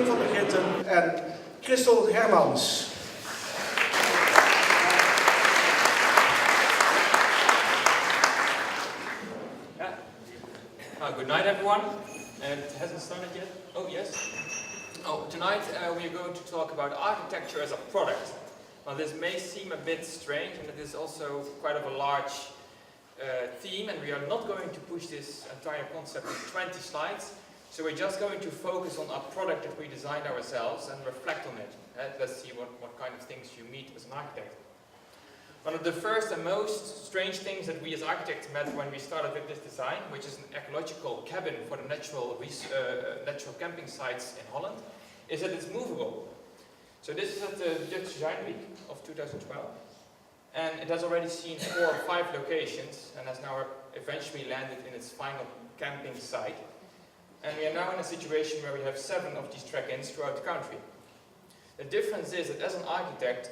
van de Grinten en Kristel Hermans. Good night, everyone. It hasn't started yet. Oh, yes. Tonight we are going to talk about architecture as a product. Now, this may seem a bit strange, and it is also quite of a large theme, and we are not going to push this entire concept in 20 slides. So we're just going to focus on a product that we designed ourselves and reflect on it. Let's see what kind of things you meet as an architect. One of the first and most strange things that we as architects met when we started with this design, which is an ecological cabin for the natural camping sites in Holland, is that it's movable. So this is at the Dutch Design Week of 2012, and it has already seen 4 or 5 locations and has now eventually landed in its final camping site. And we are now in a situation where we have 7 of these track-ins throughout the country. The difference is that as an architect,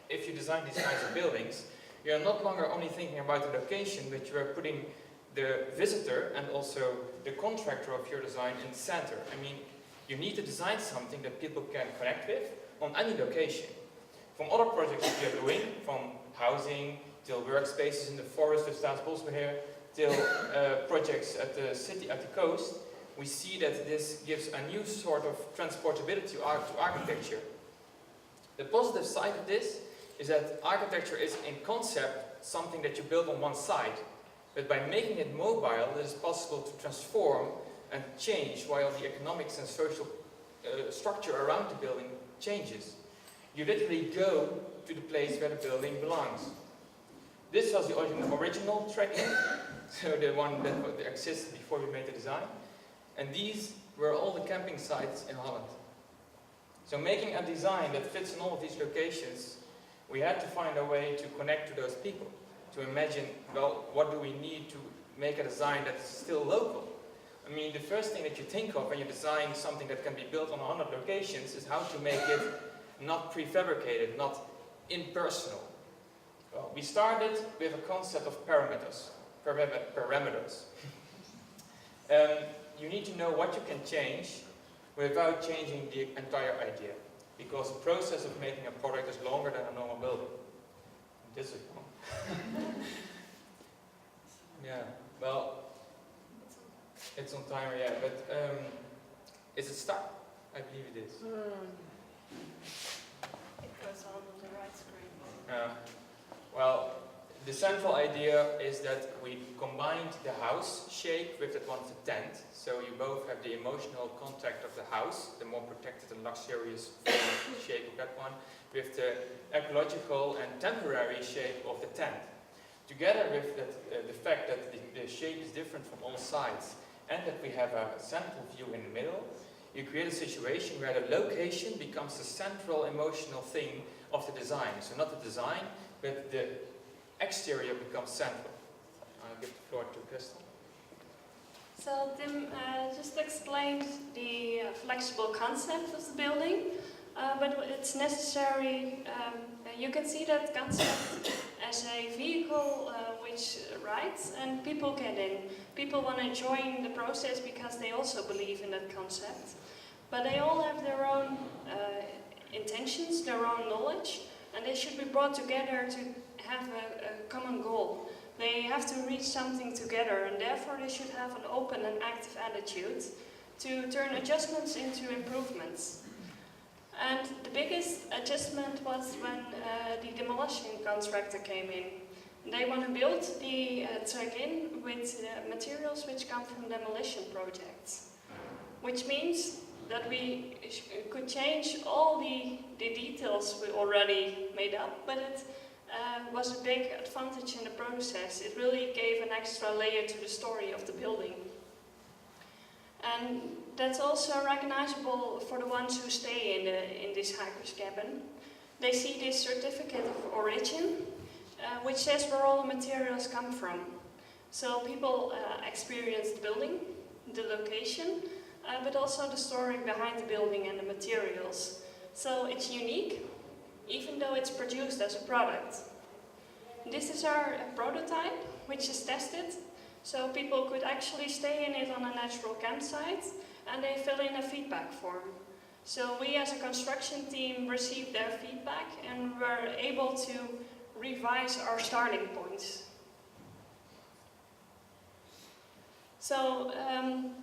if you design these kinds of buildings, you are not longer only thinking about the location, but you are putting the visitor and also the contractor of your design in the center. I mean, you need to design something that people can connect with on any location. From other projects that we are doing, from housing till workspaces in the forest of Staatsbosbeheer, till projects at the city, at the coast, we see that this gives a new sort of transportability to architecture. The positive side of this is that architecture is in concept something that you build on one side, but by making it mobile, it is possible to transform and change while the economics and social structure around the building changes. You literally go to the place where the building belongs. This was the original track-in, so the one that existed before we made the design, and these were all the camping sites in Holland. So making a design that fits in all of these locations, we had to find a way to connect to those people, to imagine, well, what do we need to make a design that's still local? I mean, the first thing that you think of when you design something that can be built on 100 locations is how to make it not prefabricated, not impersonal. Well, we started with a concept of parameters. You need to know what you can change without changing the entire idea. Because the process of making a product is longer than a normal building. This is long. Yeah, well, it's on timer, yeah, but is it stuck? I believe it is. It goes on the right screen. Well, the central idea is that we combined the house shape with that one of the tent. So you both have the emotional contact of the house, the more protected and luxurious shape of that one, with the ecological and temporary shape of the tent. Together with that, the fact that the shape is different from all sides and that we have a central view in the middle, you create a situation where the location becomes the central emotional thing of the design. So not the design, but the exterior becomes central. I'll give the floor to Kristel. So Tim just explained the flexible concept of the building, but it's necessary, you can see that concept as a vehicle which rides and people get in. People want to join the process because they also believe in that concept. But they all have their own intentions, their own knowledge, and they should be brought together to have a common goal. They have to reach something together, and therefore they should have an open and active attitude to turn adjustments into improvements. And the biggest adjustment was when the demolition contractor came in. They want to build the track-in with materials which come from demolition projects, which means that we could change all the details we already made up, but it was a big advantage in the process. It really gave an extra layer to the story of the building. And that's also recognizable for the ones who stay in this hiker's cabin. They see this certificate of origin, which says where all the materials come from. So people experience the building, the location, but also the story behind the building and the materials. So it's unique, even though it's produced as a product. This is our prototype, which is tested, so people could actually stay in it on a natural campsite, and they fill in a feedback form. So we as a construction team received their feedback and were able to revise our starting points. So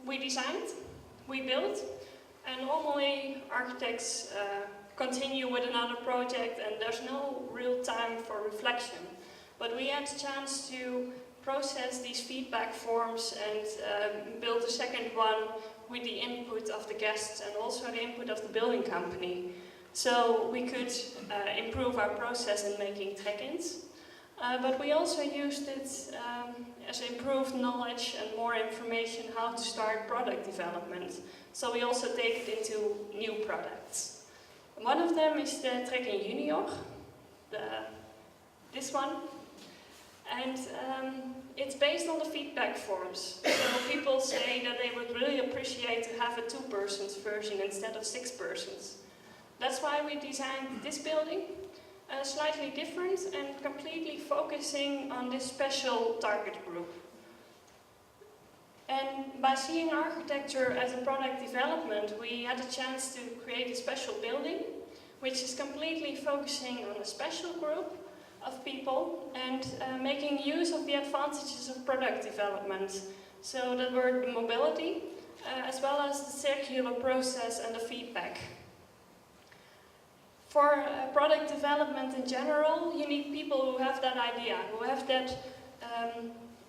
we designed, we built, and normally architects continue with another project and there's no real time for reflection. But we had a chance to process these feedback forms and build a second one with the input of the guests and also the input of the building company. So we could improve our process in making check-ins. But we also used it as improved knowledge and more information how to start product development. So we also take it into new products. One of them is the Trekking Junior, this one. And it's based on the feedback forms. So people say that they would really appreciate to have a 2-person version instead of 6 persons. That's why we designed this building, slightly different and completely focusing on this special target group. And by seeing architecture as a product development, we had a chance to create a special building, which is completely focusing on a special group of people and making use of the advantages of product development. So that were the mobility, as well as the circular process and the feedback. For product development in general, you need people who have that idea, who have that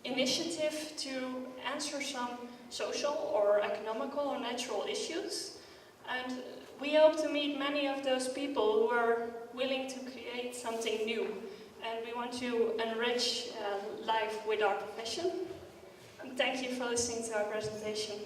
initiative to answer some social or economical or natural issues. And we hope to meet many of those people who are willing to create something new. And we want to enrich life with our profession. And thank you for listening to our presentation.